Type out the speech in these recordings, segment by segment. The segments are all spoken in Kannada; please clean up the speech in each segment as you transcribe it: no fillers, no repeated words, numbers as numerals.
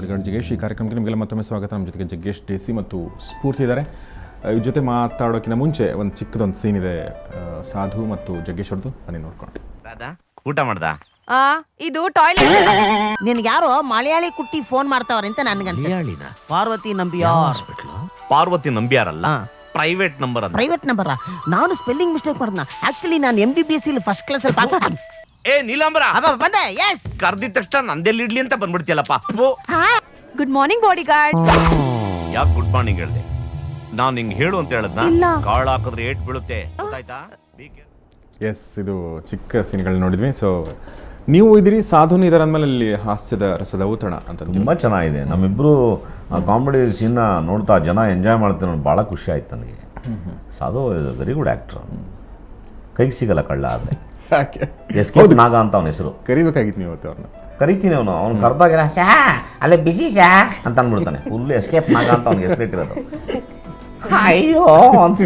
ಬಾಡಿಗಾರ್ಡ್ ಜಗ್ಗೇಶ್. ಈ ಕಾರ್ಯಕ್ರಮಕ್ಕೆ ನಿಮಗೆಲ್ಲ ಮತ್ತೊಮ್ಮೆ ಸ್ವಾಗತ. ನಮ್ಮ ಜೊತೆಗೆ ಜಗ್ಗೇಶ್ ಡೇಸಿ ಮತ್ತು ಸ್ಫೂರ್ತಿ ಇದ್ದಾರೆ. ಇವ್ರ ಜೊತೆ ಮಾತಾಡೋಕ್ಕಿಂತ ಮುಂಚೆ ಒಂದು ಚಿಕ್ಕದೊಂದು ಸೀನ್ ಇದೆ, ಸಾಧು ಮತ್ತು ಜಗ್ಗೇಶ್ ಅವ್ರದ್ದು. ಬನ್ನಿ ನೋಡ್ಕೊಂಡು. ಊಟ ಮಾಡ್ದ? ಇದು ಟಾಯ್ಲೆಟ್. ನಿನ್ಗೆ ಯಾರೋ ಮಲಯಾಳಿ ಕುಟ್ಟಿ ಫೋನ್ ಮಾಡ್ತಾವ್ರೆ ಅಂತ ಮಲಯಾಳಿನ? ಪಾರ್ವತಿ ನಂಬಿಯಾರ್ ಹಾಸ್ಪಿಟಲ್. ಪಾರ್ವತಿ ನಂಬಿಯಾರಲ್ಲ, ಪ್ರೈವೇಟ್ ನಂಬರ್ ಅಂತ. Private number. ನಾನು ಸ್ಪೆಲ್ಲಿಂಗ್ ಮಿಸ್ಟೇಕ್ ಮಾಡ್ದ. ಆಕ್ಚುಲಿ ನಾನು MBBS ಇಲ್ಲಿ ಫಸ್ಟ್ ಕ್ಲಾಸ್ ಅಲ್ಲಿ ಏ ನೀಲಾಂಬರ ಬಂದೆ. ಎಸ್ ಕರ್ದಿದ ತಕ್ಷಣ ನಂದೆಲ್ಲಿ ಇಡ್ಲಿ ಅಂತ ಬಂದ್ಬಿಡ್ತಿಯಲ್ಲಪ್ಪ. Good morning bodyguard. ಯಾಕೆ ಗುಡ್ ಮಾರ್ನಿಂಗ್ ಹೇಳ್ದೆ? ನಾನ್ ನಿಂಗೆ ಹೇಳು ಅಂತ ಹೇಳದ್ನ? ಇಲ್ಲ. ಕಾಳು ಹಾಕಿದ್ರೆ ಏಟ್ ಬೀಳುತ್ತೆ, ಗೊತ್ತಾಯ್ತಾ? ಎಸ್, ಇದು ಚಿಕ್ಕ ಸೀನ್ಗಳು ನೋಡಿದ್ವಿ. ಸೊ ನೀವು ಇದ್ರಿ, ಸಾಧುನು ಇದಾರೆ ಅಂದಮೇಲೆ ಇಲ್ಲಿ ಹಾಸ್ಯದ ರಸದ ಔತಣ ಅಂತ ತುಂಬ ಚೆನ್ನಾಗಿದೆ. ನಮ್ಮಿಬ್ಬರು ಕಾಮಿಡಿ ಸೀನ್ನ ನೋಡ್ತಾ ಜನ ಎಂಜಾಯ್ ಮಾಡ್ತೀವಿ ನೋಡಿ, ಭಾಳ ಖುಷಿ ಆಯ್ತು ನನಗೆ. ಸಾಧು ಇಸ್ ವೆರಿ ಗುಡ್ ಆ್ಯಕ್ಟ್ರ್. ಕೈಗೆ ಸಿಗಲ್ಲ ಕಳ್ಳ ಆದರೆ. ಎಸ್ಕೆ ನಾಗ ಅಂತ ಅವನ ಹೆಸರು. ಕರಿಬೇಕಾಗಿತ್ತು ನೀವು ಅವ್ರನ್ನ. ಕರಿತೀನಿ ಅವ್ನು ಕರೆದಾಗೆಲ್ಲ ಶಾ ಅಲ್ಲೇ ಬಿಸಿ ಶಾ ಅಂತ ಅಂದ್ಬಿಡ್ತಾನೆ. ಫುಲ್ ಎಸ್ಕೇಪ್ ನಾಗ ಅಂತ ಅವ್ನಿಗೆ ಹೆಸರಿಟ್ಟಿರೋದು. ಅಯ್ಯೋ ಅಂತ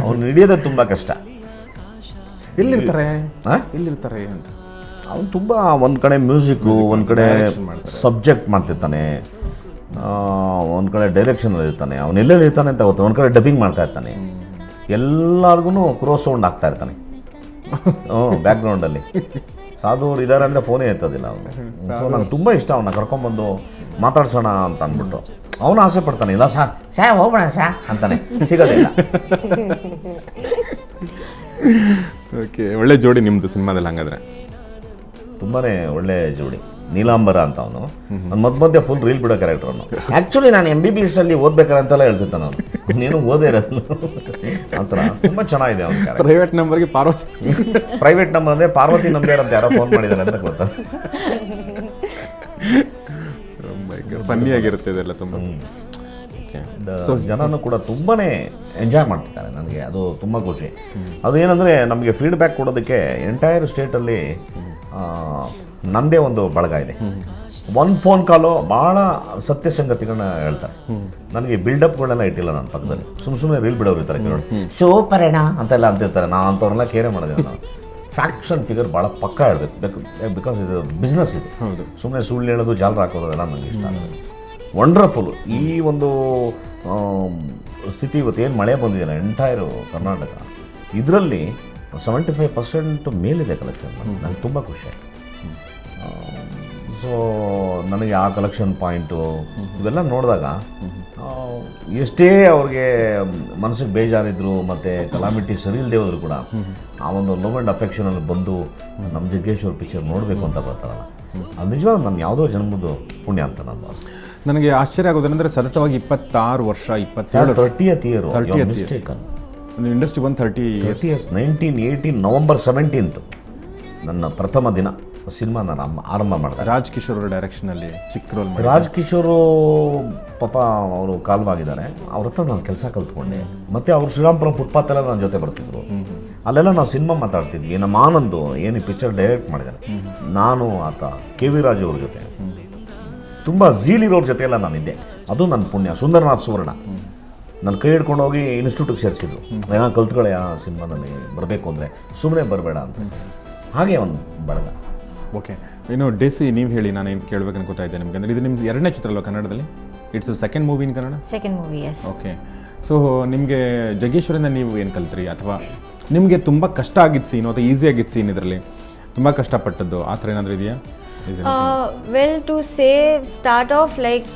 ಅವ್ನು ಹಿಡಿಯೋದೇ ತುಂಬ ಕಷ್ಟ. ಎಲ್ಲಿರ್ತಾರೆ ಅಂತ ಅವ್ನು ತುಂಬ ಒಂದು ಕಡೆ ಮ್ಯೂಸಿಕ್ಕು, ಒಂದು ಕಡೆ ಸಬ್ಜೆಕ್ಟ್ ಮಾಡ್ತಿರ್ತಾನೆ, ಒಂದು ಕಡೆ ಡೈರೆಕ್ಷನಲ್ಲಿ ಇರ್ತಾನೆ, ಅವನು ಎಲ್ಲೆಲ್ಲಿ ಇರ್ತಾನೆ ಅಂತ ಗೊತ್ತು. ಒಂದು ಕಡೆ ಡಬ್ಬಿಂಗ್ ಮಾಡ್ತಾ ಇರ್ತಾನೆ, ಎಲ್ಲರಿಗೂ ಕ್ರೋಸ್ ಸೌಂಡ್ ಆಗ್ತಾ ಇರ್ತಾನೆ ಬ್ಯಾಕ್ಗ್ರೌಂಡಲ್ಲಿ. ಸಾಧು ಅವ್ರು ಇದ್ದಾರೆ ಅಂದರೆ ಫೋನೇ ಎತ್ತೋದಿಲ್ಲ ಅವನು. ಸೊ ನಂಗೆ ತುಂಬ ಇಷ್ಟ ಅವನ್ನ ಕರ್ಕೊಂಬಂದು ಮಾತಾಡ್ಸೋಣ ಅಂತ ಅಂದ್ಬಿಟ್ಟು. ಅವನು ಆಸೆ ಪಡ್ತಾನೆ, ಇಲ್ಲ ಶಾ ಹೋಗೋಣ ಶಾ ಅಂತಾನೆ, ಸಿಗೋದಿಲ್ಲ. ಓಕೆ, ಒಳ್ಳೆ ಜೋಡಿ ನಿಮ್ಮದು ಸಿನಿಮಾದಲ್ಲಿ. ಹಂಗಾದ್ರೆ ತುಂಬಾ ಒಳ್ಳೆ ಜೋಡಿ. ನೀಲಾಂಬರ ಅಂತ ಅವನು. ನನ್ನ ಮಧ್ಯೆ ಫುಲ್ ರೀಲ್ ಬಿಡೋ ಕ್ಯಾರೆಕ್ಟರ್ ಅವನು. ಆ್ಯಕ್ಚುಲಿ ನಾನು MBBS ಅಲ್ಲಿ ಓದ್ಬೇಕಾರೆ ಅಂತೆಲ್ಲ ಹೇಳ್ತಿರ್ತಾನೆ ಅವನು. ನೀನು ಓದೇ ಇರೋದು ಆ ಥರ. ತುಂಬ ಚೆನ್ನಾಗಿದೆ ಅವನು. ಪ್ರೈವೇಟ್ ನಂಬರ್ಗೆ ಪ್ರೈವೇಟ್ ನಂಬರ್ ಅಂದರೆ ಪಾರ್ವತಿ ನಂಬಿಯಾರ್ ಅಂತ ಯಾರೋ ಫೋನ್ ಮಾಡಿದ್ದಾರೆ ಅಂತ ಗೊತ್ತಾ. ಫನ್ನಿ ಆಗಿರುತ್ತೆ ಇದೆಲ್ಲ ತುಂಬ. ಜನನು ಕೂಡ ತುಂಬಾ ಎಂಜಾಯ್ ಮಾಡ್ತಿದ್ದಾರೆ. ನನಗೆ ಅದು ತುಂಬ ಖುಷಿ. ಅದೇನೆಂದರೆ ನಮಗೆ ಫೀಡ್ಬ್ಯಾಕ್ ಕೊಡೋದಕ್ಕೆ ಎಂಟೈರ್ ಸ್ಟೇಟಲ್ಲಿ ನನ್ನದೇ ಒಂದು ಬಳಗ ಇದೆ. ಒಂದು ಫೋನ್ ಕಾಲು ಭಾಳ ಸತ್ಯ ಸಂಗತಿಗಳನ್ನ ಹೇಳ್ತಾರೆ. ನನಗೆ ಬಿಲ್ಡಪ್ಗಳನ್ನೆಲ್ಲ ಇಟ್ಟಿಲ್ಲ ನನ್ನ ಪಕ್ಕದಲ್ಲಿ. ಸುಮ್ಮನೆ ರೀಲ್ ಬಿಡೋರು ಇರ್ತಾರೆ ಕೆಲವರು, ಸೂಪರ್ ಅಣ್ಣ ಅಂತೆಲ್ಲ ಅಂತಿರ್ತಾರೆ. ನಾನು ಅಂಥವ್ರನ್ನೆಲ್ಲ ಕೇರೆ ಮಾಡೋದಿಲ್ಲ. ನಾನು ಫ್ಯಾಕ್ಟ್ಸ್ ಆ್ಯಂಡ್ ಫಿಗರ್ ಭಾಳ ಪಕ್ಕ ಇರಬೇಕು. ಬಿಕಾಸ್ ಇದು ಬಿಸ್ನೆಸ್ ಇದು. ಸುಮ್ಮನೆ ಸುಳ್ಳು ಹೇಳೋದು, ಜಾಲರ್ ಹಾಕೋದೆಲ್ಲ ನನಗೆ ಇಷ್ಟ ಆಗುತ್ತೆ. ವಂಡರ್ಫುಲ್. ಈ ಒಂದು ಸ್ಥಿತಿ ಇವತ್ತು ಏನು ಮಳೆ ಬಂದಿದೆಯಲ್ಲ ಎಂಟೈರು ಕರ್ನಾಟಕ, ಇದರಲ್ಲಿ 75% ಮೇಲಿದೆ ಕಲೆಕ್ಷನ್. ನನಗೆ ತುಂಬ ಖುಷಿ ಆಯಿತು. ಸೊ ನನಗೆ ಆ ಕಲೆಕ್ಷನ್ ಪಾಯಿಂಟು ಇವೆಲ್ಲ ನೋಡಿದಾಗ ಎಷ್ಟೇ ಅವ್ರಿಗೆ ಮನಸ್ಸಿಗೆ ಬೇಜಾರಿದ್ರು ಮತ್ತು ಕಲಾಮಿಟಿ ಸರಿ ಇಲ್ಲದೆ ಹೋದ್ರು ಕೂಡ ಆ ಒಂದು ಲವ್ ಆ್ಯಂಡ್ ಅಫೆಕ್ಷನಲ್ಲಿ ಬಂದು ನಮ್ಮ ಜಗ್ಗೇಶ್ ಅವ್ರ ಪಿಕ್ಚರ್ ನೋಡಬೇಕು ಅಂತ ಬರ್ತಾರಲ್ಲ, ಅದು ನಿಜವಾಗ ನನ್ನ ಯಾವುದೋ ಜನ್ಮದ್ದು ಪುಣ್ಯ ಅಂತ ನಾನು ಭಾವಿಸ್ತೀನಿ. ನನಗೆ ಆಶ್ಚರ್ಯ ಆಗೋದೇನೆಂದರೆ ಸತತವಾಗಿ 26 ವರ್ಷ, 27 30th ಇಯರ್ ಮಿಸ್ಟೇಕ್. ಇಂಡಸ್ಟ್ರಿ ಬಂದು 30 years. 1918 November 17th ನನ್ನ ಪ್ರಥಮ ದಿನ ಸಿನಿಮಾ ನಾನು ಆರಂಭ ಮಾಡಿದೆ. ರಾಜ್ ಕಿಶೋರ್ ಅವರ ಡೈರೆಕ್ಷನಲ್ಲಿ ಚಿಕ್ಕ ರೋಲ್. ರಾಜ್ ಕಿಶೋರು ಪಾಪ ಅವರು ಕಾಲವಾಗಿದ್ದಾರೆ. ಅವ್ರ ಹತ್ರ ನಾನು ಕೆಲಸ ಕಲ್ತ್ಕೊಂಡೆ. ಮತ್ತು ಅವರು ಶ್ರೀರಾಮ್ಪುರ ಫುಟ್ಪಾತ್ ಎಲ್ಲ ನನ್ನ ಜೊತೆ ಬರ್ತಿದ್ರು. ಅಲ್ಲೆಲ್ಲ ನಾವು ಸಿನಿಮಾ ಮಾತಾಡ್ತಿದ್ವಿ. ನಮ್ಮ ಆನಂದು ಏನು ಈ ಪಿಕ್ಚರ್ ಡೈರೆಕ್ಟ್ ಮಾಡಿದ್ದಾರೆ, ನಾನು ಆತ KV ರಾಜು ಅವ್ರ ಜೊತೆ, ತುಂಬ ಝೀಲಿರೋರ ಜೊತೆ ಎಲ್ಲ ನಾನಿದ್ದೆ. ಅದು ನನ್ನ ಪುಣ್ಯ. ಸುಂದರನಾಥ್ ಸುವರ್ಣ ನನ್ನ ಕೈ ಹಿಡ್ಕೊಂಡು ಹೋಗಿ ಇನ್ಸ್ಟಿಟ್ಯೂಟಿಗೆ ಸೇರಿಸಿದ್ರು. ಏನೋ ಕಲ್ತ್ಕೊಳ್ಳಿ ಆ ಸಿನಿಮಾದಲ್ಲಿ ಬರಬೇಕು ಅಂದರೆ, ಸುಮ್ಮನೆ ಬರಬೇಡ ಅಂತ. ಹಾಗೆ ಒಂದು ಬಳಗ. ಓಕೆ, ಇನ್ನು ಡೇಸಿ ನೀವು ಹೇಳಿ, ನಾನೇನು ಕೇಳಬೇಕಂತ ಗೊತ್ತಾಯಿದ್ದೆ ನಿಮಗೆ. ಅಂದರೆ ಇದು ನಿಮ್ದು ಎರಡನೇ ಚಿತ್ರ ಅಲ್ವಾ ಕನ್ನಡದಲ್ಲಿ? It's second movie in Kannada? Second movie, yes. Okay, so ನಿಮಗೆ ಜಗ್ಗೇಶ್ವರಿಂದ ನೀವು ಏನು ಕಲ್ತ್ರಿ, ಅಥವಾ ನಿಮಗೆ ತುಂಬ ಕಷ್ಟ ಆಗಿದ್ದು ಸೀನು ಅಥವಾ ಈಸಿ ಆಗಿದ್ದು ಸೀನ್, ಇದರಲ್ಲಿ ತುಂಬ ಕಷ್ಟಪಟ್ಟದ್ದು ಆ ಥರ ಏನಾದರೂ ಇದೆಯಾ? Well, to say, start off like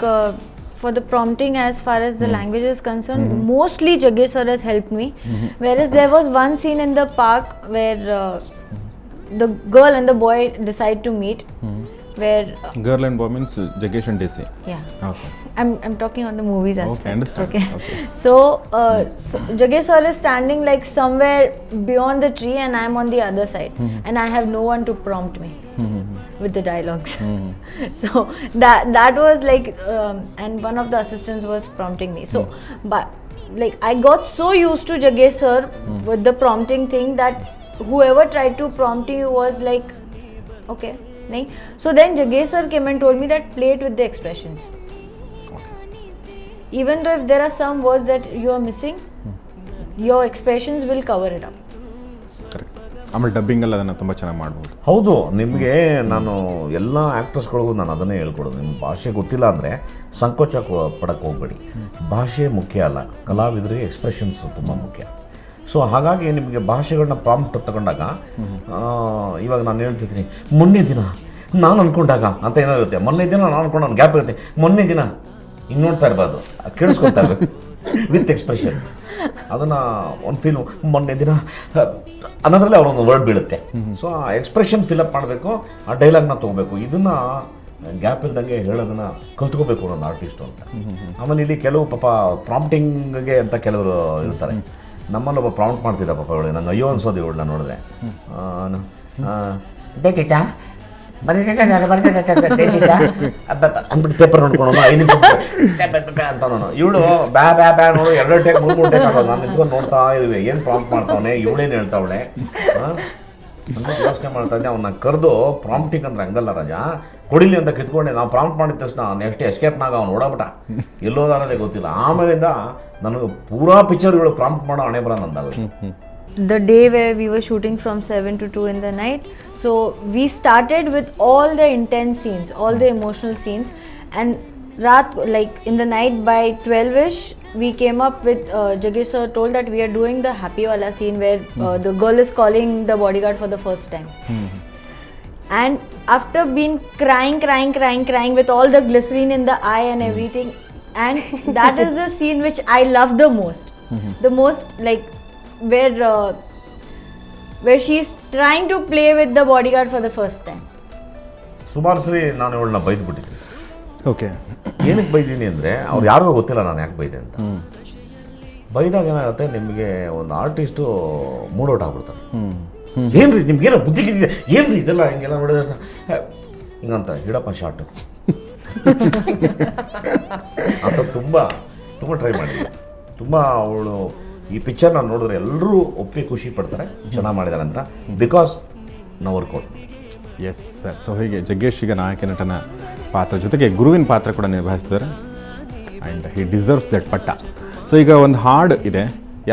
for the prompting as far as the language is concerned, mostly Jaggesh sir has helped me. Whereas there was one scene in the park where the girl and the boy decide to meet. Where girl and boy means Jaggesh and Desi. Yeah. Okay. I'm talking on the movies aspect. Okay, understand. Okay. So Jaggesh sir is standing like somewhere beyond the tree and I'm on the other side, and I have no one to prompt me with the dialogues. So that was like and one of the assistants was prompting me. So but like I got so used to Jaggesh sir with the prompting thing that whoever tried to prompt you was like, okay, nahi. So then Jaggesh sir came and told me that play it with the expressions. Even though if there are some words that you are missing, your expressions will cover it up. Correct. ಆಮೇಲೆ ಡಬ್ಬಿಂಗಲ್ಲಿ ಅದನ್ನು ತುಂಬ ಚೆನ್ನಾಗಿ ಮಾಡ್ಬೋದು. ಹೌದು, ನಿಮಗೆ ನಾನು ಎಲ್ಲ ಆ್ಯಕ್ಟರ್ಸ್ಗಳಿಗೂ ನಾನು ಅದನ್ನೇ ಹೇಳ್ಕೊಡೋದು. ನಿಮ್ಮ ಭಾಷೆ ಗೊತ್ತಿಲ್ಲ ಅಂದರೆ ಸಂಕೋಚ ಪಡಕ್ಕೆ ಹೋಗಬೇಡಿ. ಭಾಷೆ ಮುಖ್ಯ ಅಲ್ಲ, ಕಲಾವಿದರಿಗೆ ಎಕ್ಸ್ಪ್ರೆಷನ್ಸ್ ತುಂಬ ಮುಖ್ಯ. ಸೊ ಹಾಗಾಗಿ ನಿಮಗೆ ಭಾಷೆಗಳನ್ನ ಪ್ರಾಂಪ್ಟ್ ತಗೊಂಡಾಗ ಇವಾಗ ನಾನು ಹೇಳ್ತಿದ್ದೀನಿ ಮೊನ್ನೆ ದಿನ ನಾನು ಅಂದ್ಕೊಂಡಾಗ ಅಂತ ಏನಾದ್ರು ಇರುತ್ತೆ. ಮೊನ್ನೆ ದಿನ ನಾನು ಅಂದ್ಕೊಂಡು ನಾನು ಗ್ಯಾಪ್ ಇರುತ್ತೆ, ಮೊನ್ನೆ ದಿನ ಹಿಂಗೆ ನೋಡ್ತಾ ಇರಬಾರ್ದು, ಕೇಳಿಸ್ಕೊಳ್ತಾ ಇರಬೇಕು ವಿತ್ ಎಕ್ಸ್ಪ್ರೆಷನ್. ಅದನ್ನು ಒಂದು ಫೀಲು ಮೊನ್ನೆ ದಿನ ಅನ್ನೋದ್ರಲ್ಲಿ ಅವರೊಂದು ವರ್ಡ್ ಬೀಳುತ್ತೆ. ಸೊ ಆ ಎಕ್ಸ್ಪ್ರೆಷನ್ ಫಿಲಪ್ ಮಾಡಬೇಕು, ಆ ಡೈಲಾಗ್ನ ತೊಗೋಬೇಕು. ಇದನ್ನು ಗ್ಯಾಪ್ ಇಲ್ದಂಗೆ ಹೇಳೋದನ್ನು ಕಲ್ತ್ಕೋಬೇಕು ಒಂದು ಆರ್ಟಿಸ್ಟು ಅಂತ. ಆಮೇಲೆ ಇಲ್ಲಿ ಕೆಲವು ಪಾಪ ಪ್ರಾಂಪ್ಟಿಂಗ್ಗೆ ಅಂತ ಕೆಲವರು ಇರ್ತಾರೆ. ನಮ್ಮಲ್ಲಿ ಒಬ್ಬ ಪ್ರಾಂಪ್ಟ್ ಮಾಡ್ತಿದ್ದ ಪಾಪ ಇವಳು, ನಂಗೆ ಅಯ್ಯೋ ಅನ್ಸೋದು ಇವಳನ್ನ ನೋಡಿದ್ರೆ. ಡೇಟಿಟಾ ಅಂದ್ಬಿಟ್ಟು ಪೇಪರ್ ನೋಡ್ಕೊಳೋಣ ಅಂತ ಇವಳು ಬ್ಯಾ ಬ್ಯಾ ಬ್ಯಾ ನೋಡು 2 ಟೇಕ್ 3 ಟೇಕ್ ಆಗೋದು. ನಾನು ನಿಂತ್ಕೊಂಡು ನೋಡ್ತಾ ಇರುವೆ, ಏನು ಪ್ರಾಂಪ್ಟ್ ಮಾಡ್ತಾವನೆ ಇವಳೇನು ಹೇಳ್ತಾವಳೆ ಅಂತ ಯೋಚನೆ ಮಾಡ್ತಾ ಇದ್ದೆ. ಅವನ್ನ ಕರೆದು ಪ್ರಾಂಪ್ಟಿಂಗ್ ಅಂದ್ರೆ ಹಂಗಲ್ಲ ರಾಜ, ಕೊಡಿಲಿ ಅಂತ ಕಿತ್ಕೊಂಡೆ. ನಾವು ಪ್ರಾಂಪ್ಟ್ ಮಾಡಿದ ತಕ್ಷಣ ನೆಕ್ಸ್ಟ್ ಎಸ್ಕೇಪ್ನಾಗ ಅವ್ನು ಓಡಾಬಿಟ್ಟ, ಎಲ್ಲೋದಾರದೇ ಗೊತ್ತಿಲ್ಲ. ಆಮೇಲಿಂದ ನನಗೆ ಪೂರಾ ಪಿಕ್ಚರ್ ಇವಳು ಪ್ರಾಂಪ್ಟ್ ಮಾಡೋ ಹಣೆ ಬರ ನಂದಾಗುತ್ತೆ. The day where we were shooting from 7 to 2 in the night, so we started with all the intense scenes, all the emotional scenes, and like in the night by 12ish we came up with Jagesh sir told that we are doing the happy wala scene where the girl is calling the bodyguard for the first time. And after being crying with all the glycerine in the eye and everything, and that is the scene which I love the most. The most, like where she's trying to play with the bodyguard for the first time. ಸುಮಾರು ಸರಿ ನಾನು ಇವಳನ್ನ ಬೈದ್ಬಿಟ್ಟಿದ್ದೀನಿ. ಓಕೆ, ಏನಕ್ಕೆ ಬೈದೀನಿ ಅಂದರೆ ಅವ್ರು ಯಾರಿಗೂ ಗೊತ್ತಿಲ್ಲ ನಾನು ಯಾಕೆ ಬೈದೆ ಅಂತ. ಬೈದಾಗ ಏನಾಗುತ್ತೆ, ನಿಮಗೆ ಒಂದು ಆರ್ಟಿಸ್ಟು ಮೂಡೌಟ್ ಆಗ್ಬಿಡ್ತಾರೆ. ಏನ್ರಿ ನಿಮ್ಗೇನೋ ಬುದ್ಧಿಗಿದೆಯಾ, ಏನ್ರಿ ಇದೆಲ್ಲ ಹಿಂಗೆಲ್ಲ ನೋಡಿದ್ರೆ ಹಿಂಗಂತ ಹಿಡಪ್ಪ ಶಾರ್ಟು ಅಂತ ತುಂಬ ತುಂಬ ಟ್ರೈ ಮಾಡಿದ್ದೆ. ತುಂಬ ಅವಳು ಈ ಪಿಕ್ಚರ್ನ ನೋಡಿದ್ರೆ ಎಲ್ಲರೂ ಒಪ್ಪಿ ಖುಷಿ ಪಡ್ತಾರೆ, ಚೆನ್ನಾಗಿ ಮಾಡಿದ್ದಾರೆ ಅಂತ, ಬಿಕಾಸ್ ನಾವು ವರ್ಕೌಟ್. Yes sir. ಸೊ ಹೀಗೆ ಜಗ್ಗೇಶ್ ಈಗ ನಾಯಕ ನಟನ ಪಾತ್ರ ಜೊತೆಗೆ ಗುರುವಿನ ಪಾತ್ರ ಕೂಡ ನಿರ್ವಹಿಸ್ತಿದ್ದಾರೆ ಆ್ಯಂಡ್ ಹಿ ಡಿಸರ್ವ್ಸ್ ದಟ್ ಪಟ್ಟ. ಸೊ ಈಗ ಒಂದು ಹಾಡು ಇದೆ,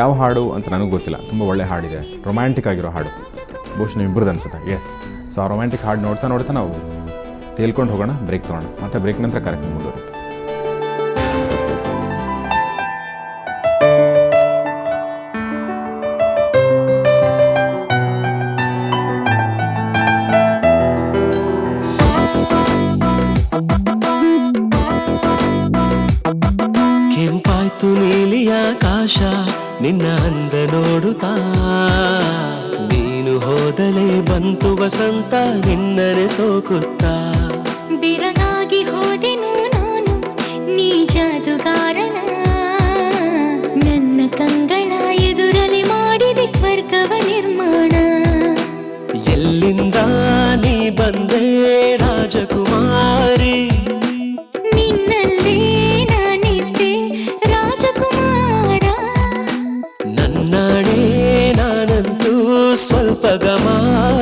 ಯಾವ ಹಾಡು ಅಂತ ನನಗೆ ಗೊತ್ತಿಲ್ಲ, ತುಂಬ ಒಳ್ಳೆ ಹಾಡಿದೆ, ರೊಮ್ಯಾಂಟಿಕ್ ಆಗಿರೋ ಹಾಡು, ಬಹುಶಃ ಇಬ್ಬರದ್ದು ಅನ್ಸುತ್ತೆ. ಎಸ್. ಸೊ ಆ ರೊಮ್ಯಾಂಟಿಕ್ ಹಾಡು ನೋಡ್ತಾ ನೋಡ್ತಾ ನಾವು ತೇಲ್ಕೊಂಡು ಹೋಗೋಣ, ಬ್ರೇಕ್ ತೊಗೊಳ್ಳೋಣ, ಮತ್ತು ಬ್ರೇಕ್ ನಂತರ ಕಾರ್ಯಕ್ರಮ ಮುಂದುವರಿಯುತ್ತೆ. ಕೆಂಪಾಯ್ತು ನೀಲಿ ಆಕಾಶ ನಿನ್ನ ಅಂದ ನೋಡುತ್ತಾ, ನೀನು ಹೋದಲೇ ಬಂತು ವಸಂತ ನಿನ್ನನೆ ಸೋಕುತ್ತಾ. ಬಿರಗಾಗಿ ಹೋದೆನು ನಾನು ನೀ ಜಾದುಗಾರನ, ನನ್ನ ಕಂಗಳ ಎದುರಲಿ ಮಾಡಿದೆ ಸ್ವರ್ಗವ ನಿರ್ಮಾಣ. ಎಲ್ಲಿಂದ ನೀ ಬಂದೆ ರಾಜಕುಮಾರಿ, ನಿನ್ನಲ್ಲೇ ನಾನಿದ್ದೆ ರಾಜಕುಮಾರ. ನನ್ನಾಣೆ ನಾನಂತೂ ಸ್ವಲ್ಪ ಗಮಾರ.